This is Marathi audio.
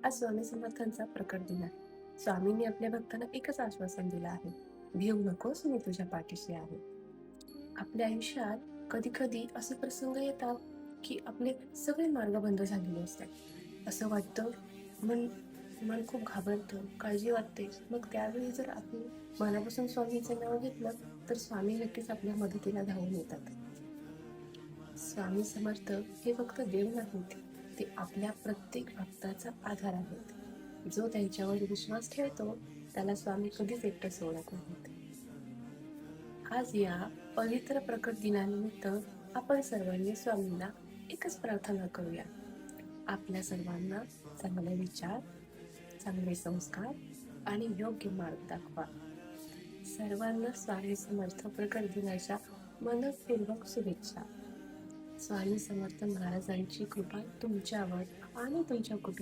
आज स्वामी समर्थांचा प्रकट दिन आहे. स्वामींनी आपल्या भक्तांना एकच आश्वासन दिलं आहे, भिवू नकोस, मी तुझ्या पाठीशी आहे. आपल्या आयुष्यात कधी कधी असे प्रसंग येतात की आपले सगळे मार्ग बंद झालेले असतात. असं वाटतं, मन मन खूप घाबरतं, काळजी वाटते. मग त्यावेळी जर आपण मनापासून स्वामींचं नाव घेतलं तर स्वामी नक्कीच आपल्या मदतीला धावून येतात. स्वामी समर्थ हे फक्त देव नाहीत, ते आपल्या प्रत्येक भक्ताचा आधार आहेत. जो त्यांच्यावर विश्वास ठेवतो त्याला स्वामी कधीच एकटं सोडत नाहीत. आज या पवित्र प्रकट दिनानिमित्त आपण सर्वांनी स्वामींना एकच प्रार्थना करूया. आपल्या सर्वांना चांगले विचार, चांगले संस्कार आणि योग्य मार्ग दाखवा. सर्वांना स्वामी समर्थ प्रकट दिनाच्या मनपूर्वक शुभेच्छा. स्वामी समर्थ महाराजांची कृपा तुमच्यावर आणि तुमच्या कुटुंबावर